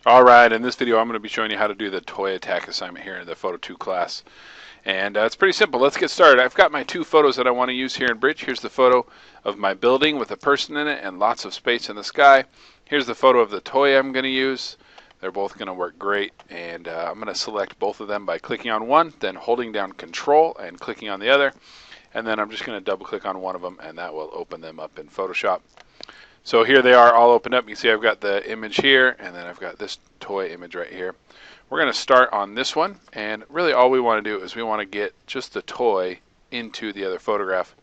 Alright, in this video I'm going to be showing you how to do the toy attack assignment here in the Photo 2 class. And it's pretty simple. Let's get started. I've got my two photos that I want to use here in Bridge. Here's the photo of my building with a person in it and lots of space in the sky. Here's the photo of the toy I'm going to use. They're both going to work great, and I'm going to select both of them by clicking on one, then holding down Control and clicking on the other. And then I'm just going to double click on one of them, and that will open them up in Photoshop. So here they are all opened up. You can see I've got the image here, and then I've got this toy image right here. We're going to start on this one, and really all we want to do is we want to get just the toy into the other photograph.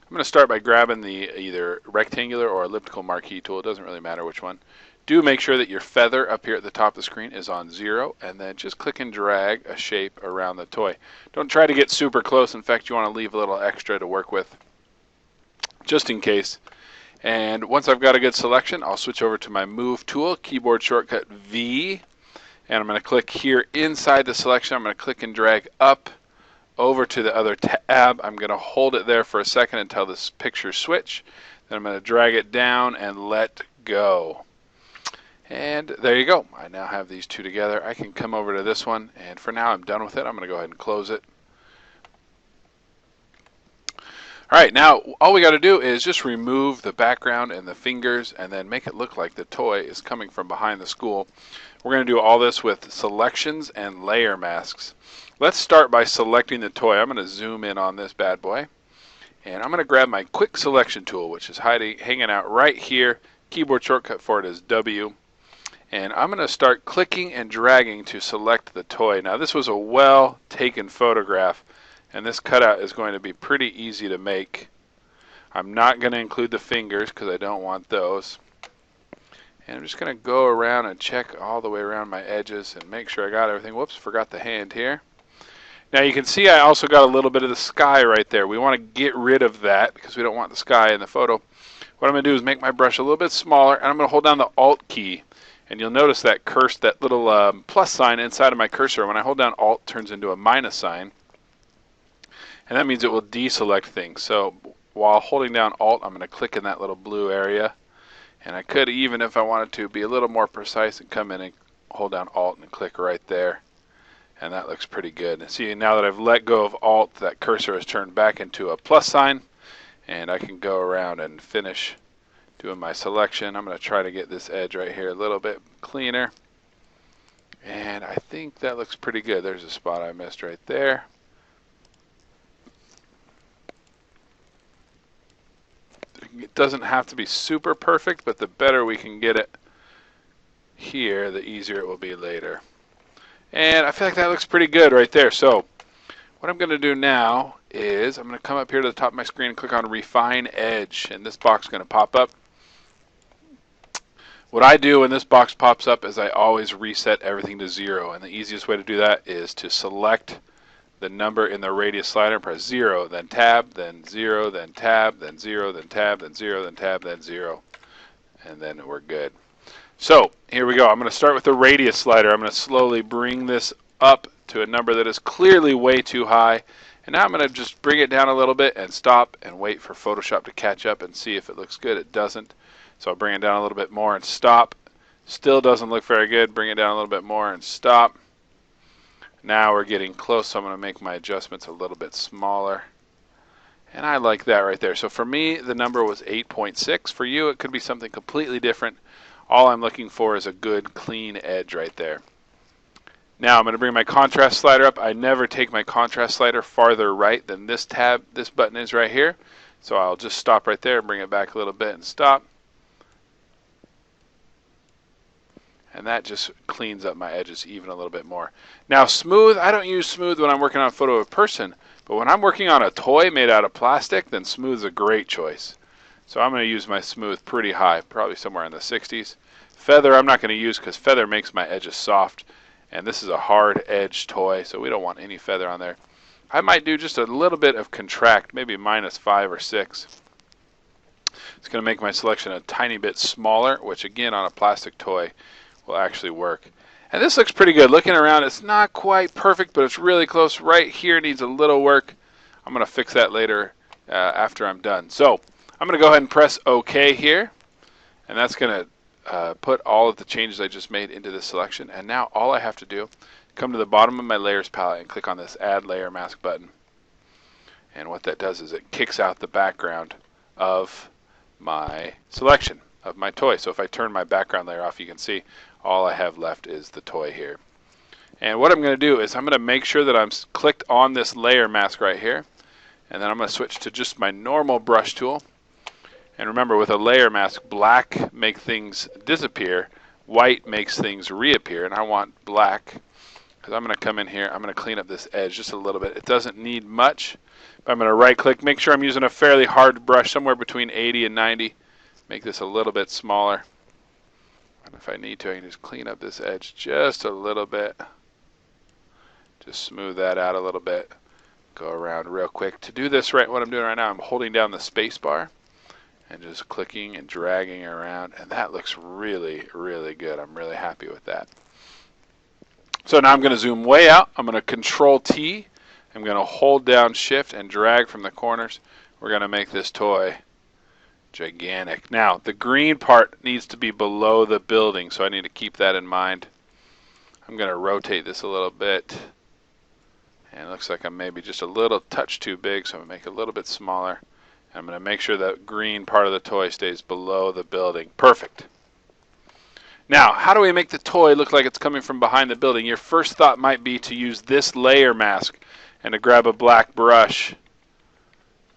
I'm going to start by grabbing the either rectangular or elliptical marquee tool. It doesn't really matter which one. Do make sure that your feather up here at the top of the screen is on 0, and then just click and drag a shape around the toy. Don't try to get super close. In fact, you want to leave a little extra to work with, just in case. And once I've got a good selection, I'll switch over to my Move tool, keyboard shortcut V, and I'm going to click here inside the selection. I'm going to click and drag up over to the other tab. I'm going to hold it there for a second until this picture switch. Then I'm going to drag it down and let go. And there you go. I now have these two together. I can come over to this one, and for now I'm done with it. I'm going to go ahead and close it. All right, now all we got to do is just remove the background and the fingers and then make it look like the toy is coming from behind the school. We're going to do all this with selections and layer masks. Let's start by selecting the toy. I'm going to zoom in on this bad boy, and I'm going to grab my quick selection tool, which is hanging out right here. Keyboard shortcut for it is W, and I'm going to start clicking and dragging to select the toy. Now this was a well taken photograph, and this cutout is going to be pretty easy to make. I'm not going to include the fingers because I don't want those. And I'm just going to go around and check all the way around my edges and make sure I got everything. Whoops, forgot the hand here. Now you can see I also got a little bit of the sky right there. We want to get rid of that because we don't want the sky in the photo. What I'm going to do is make my brush a little bit smaller, and I'm going to hold down the Alt key. And you'll notice that that little plus sign inside of my cursor, when I hold down Alt, turns into a minus sign. And that means it will deselect things. So while holding down Alt, I'm going to click in that little blue area. And I could, even if I wanted to, be a little more precise and come in and hold down Alt and click right there. And that looks pretty good. And see, now that I've let go of Alt, that cursor has turned back into a plus sign. And I can go around and finish doing my selection. I'm going to try to get this edge right here a little bit cleaner. And I think that looks pretty good. There's a spot I missed right there. It doesn't have to be super perfect, but the better we can get it here, the easier it will be later. And I feel like that looks pretty good right there. So what I'm going to do now is I'm going to come up here to the top of my screen and click on Refine Edge, and this box is going to pop up. What I do when this box pops up is I always reset everything to 0, and the easiest way to do that is to select the number in the radius slider, press 0, then tab, then 0, then tab, then 0, then tab, then 0, then tab, then 0, and then we're good. So here we go. I'm going to start with the radius slider. I'm going to slowly bring this up to a number that is clearly way too high, and now I'm going to just bring it down a little bit and stop and wait for Photoshop to catch up and see if it looks good. It doesn't, so I'll bring it down a little bit more and stop. Still doesn't look very good. Bring it down a little bit more and stop. Now we're getting close, so I'm going to make my adjustments a little bit smaller. And I like that right there. So for me, the number was 8.6. For you, it could be something completely different. All I'm looking for is a good, clean edge right there. Now I'm going to bring my contrast slider up. I never take my contrast slider farther right than this button is right here. So I'll just stop right there and bring it back a little bit and stop. And that just cleans up my edges even a little bit more. Now smooth, I don't use smooth when I'm working on a photo of a person, but when I'm working on a toy made out of plastic, then smooth is a great choice. So I'm going to use my smooth pretty high, probably somewhere in the 60s. Feather I'm not going to use because feather makes my edges soft, and this is a hard edge toy, so we don't want any feather on there. I might do just a little bit of contract, maybe -5 or 6. It's going to make my selection a tiny bit smaller, which again on a plastic toy will actually work. And this looks pretty good. Looking around, it's not quite perfect, but it's really close. Right here needs a little work. I'm going to fix that later after I'm done. So I'm going to go ahead and press OK here, and that's going to put all of the changes I just made into this selection, and now all I have to do, come to the bottom of my layers palette and click on this add layer mask button. And what that does is it kicks out the background of my selection of my toy. So if I turn my background layer off, you can see all I have left is the toy here. And what I'm going to do is I'm going to make sure that I'm clicked on this layer mask right here, and then I'm going to switch to just my normal brush tool. And remember, with a layer mask, black makes things disappear, white makes things reappear, and I want black because I'm going to come in here, I'm going to clean up this edge just a little bit. It doesn't need much, but I'm going to right click, make sure I'm using a fairly hard brush, somewhere between 80 and 90, make this a little bit smaller. And if I need to, I can just clean up this edge just a little bit. Just smooth that out a little bit. Go around real quick. To do this right, what I'm doing right now, I'm holding down the space bar and just clicking and dragging around, and that looks really, really good. I'm really happy with that. So now I'm going to zoom way out. I'm going to Control T. I'm going to hold down Shift and drag from the corners. We're going to make this toy gigantic. Now, the green part needs to be below the building, so I need to keep that in mind. I'm going to rotate this a little bit. And it looks like I'm maybe just a little touch too big, so I'm going to make it a little bit smaller. I'm going to make sure that green part of the toy stays below the building. Perfect. Now, how do we make the toy look like it's coming from behind the building? Your first thought might be to use this layer mask and to grab a black brush.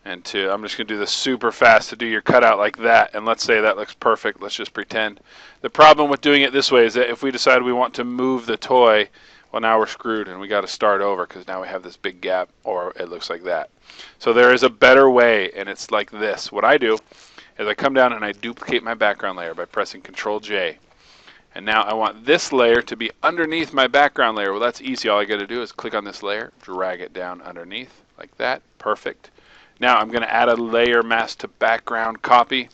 And I'm just going to do this super fast to do your cutout like that. And let's say that looks perfect. Let's just pretend. The problem with doing it this way is that if we decide we want to move the toy, well, now we're screwed and we got to start over because now we have this big gap, or it looks like that. So there is a better way, and it's like this. What I do is I come down and I duplicate my background layer by pressing Control J. And now I want this layer to be underneath my background layer. Well, that's easy. All I got to do is click on this layer, drag it down underneath like that. Perfect. Now I'm going to add a layer mask to background copy.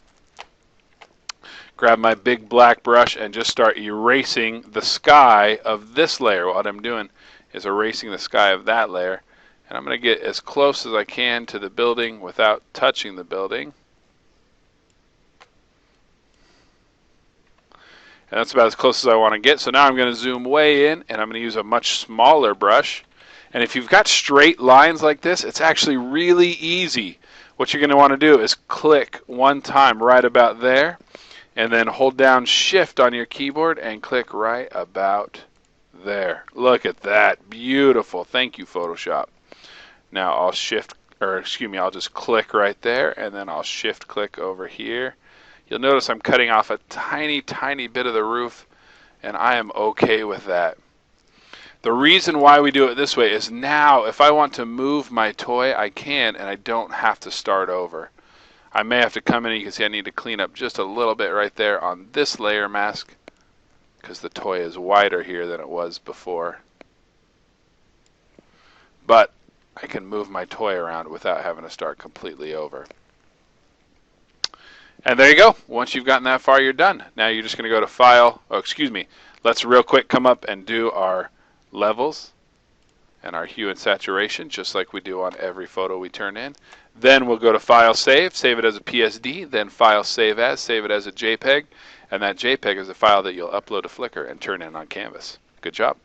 Grab my big black brush and just start erasing the sky of this layer. What I'm doing is erasing the sky of that layer. And I'm going to get as close as I can to the building without touching the building. And that's about as close as I want to get. So now I'm going to zoom way in, and I'm going to use a much smaller brush. And if you've got straight lines like this, it's actually really easy. What you're going to want to do is click one time right about there, and then hold down Shift on your keyboard and click right about there. Look at that. Beautiful. Thank you, Photoshop. Now I'll I'll just click right there, and then I'll Shift click over here. You'll notice I'm cutting off a tiny, tiny bit of the roof, and I am okay with that. The reason why we do it this way is now if I want to move my toy, I can, and I don't have to start over. I may have to come in, and you can see I need to clean up just a little bit right there on this layer mask because the toy is wider here than it was before. But I can move my toy around without having to start completely over. And there you go. Once you've gotten that far, you're done. Now you're just going to go to File. Oh, excuse me. Let's real quick come up and do our levels and our hue and saturation, just like we do on every photo we turn in. Then we'll go to File, Save it as a PSD, then File, save it as a JPEG, and that JPEG is a file that you'll upload to Flickr and turn in on Canvas. Good job.